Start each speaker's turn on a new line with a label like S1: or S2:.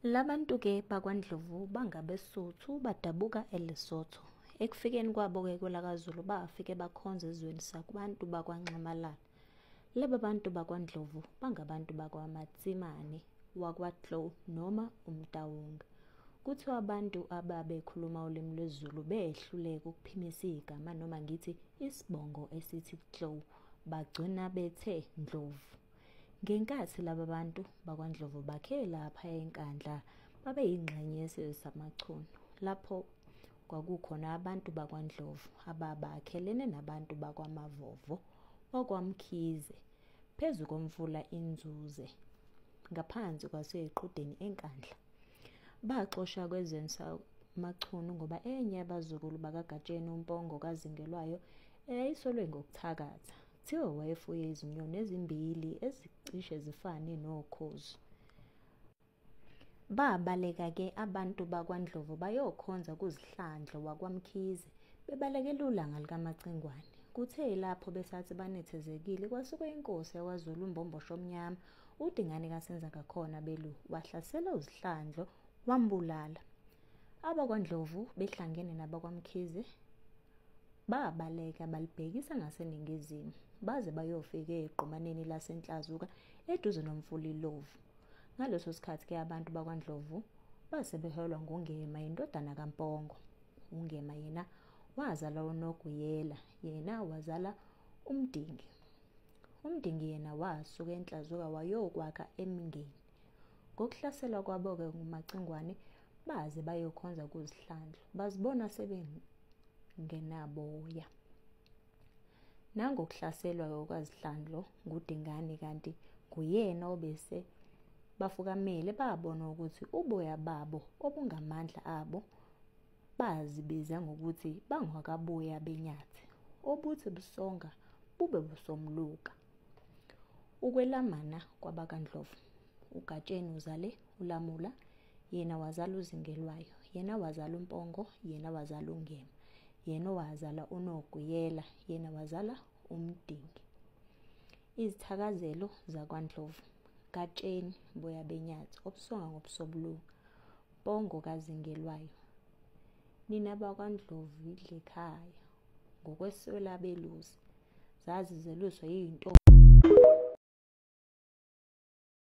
S1: Labantu-ke bakwaNdlovu bangabeSuthu badabuka eLesotho. Ekufikeni kwabo-ke kwelakaZulu bafike bakhonza ezweni sakubantu bakwaNxamalala. Laba bantu bakwaNdlovu bangabantu bakwaMatsimane wakwaTlou noma uMtaunga. Kuthiwa abantu ababekhuluma ulimi lwesiZulu behluleka ukuphimisa igama noma ngithi isibongo esithi Klou, bagcina bethe Ndlovu. Ngenkathi laba bantu bakwaNdlovu bakhe lapha eNkandla babeyingxenye yesizwe samaChunu, lapho kwakukhona abantu bakwaNdlovu ababakhelene nabantu bakwaMavovo wakwaMkhize phezu komfula iNzuze ngaphansi kwaseQhudeni eNkandla. Baxoshwa kwezweni samaChunu ngoba enye yabazukulu bakaGatsheni uMpongo kaZingelwayo eyayisolwe ngokuthakatha. Kuthiwa wayefuye izinyoni ezimbili ezicishe zifane nokhozi. Babaleka-ke abantu bakwaNdlovu bayokhonza kuZihlandlo wakwaMkhize bebalekela ulanga likaMacingwane. Kuthe lapho besathi banethezekile kwasuka inkosi yakwaZulu uMbomboshi Omnyama uDingane kaSenzangakhona Belu wahlasela uZihlandlo wambulala. AbakwaNdlovu behlangene nabakwaMkhize babaleka balibhekisa ngaseningizimu baze bayofika eGqumaneni laseNhlazuka eduze nomfula iLovu. Ngaleso sikhathi-ke abantu bakwaNdlovu base beholwa nguNgema indodana kaMpongo. uNgema yena wazala uNoguyela, yena wazala uMdingi. uMdingi yena wasuka eNhlazuka wayokwakha eMngeni. Ngokuhlaselwa kwabo-ke nguMacingwane baze bayokhonza kuZihlandlo bazibona sebengenaboya. Nangokuhlaselwa kwaZihlandlo nguDingane kanti nguyena obese bafukamele babona ukuthi uboya babo obungamandla abo bazibiza ngokuthi bangwakaboya benyathi, obuthi busonga bube busomluka. Ukwelamana kwabakaNdlovu, uGatsheni uzale uLamula, yena wazala uZingelwayo, yena wazala uMpongo, yena wazala uNgema, yena wazala uNoguyela, yena wazala uMdingi. Izithakazelo zakwaNdlovu: Gatsheni boya benyathi obusonga ngobusobuluka, Mpongo kaZingelwayo. Nina bakwaNdlovu idla ekhaya, ngokwesiko labelusi zazi zeluswa yintombi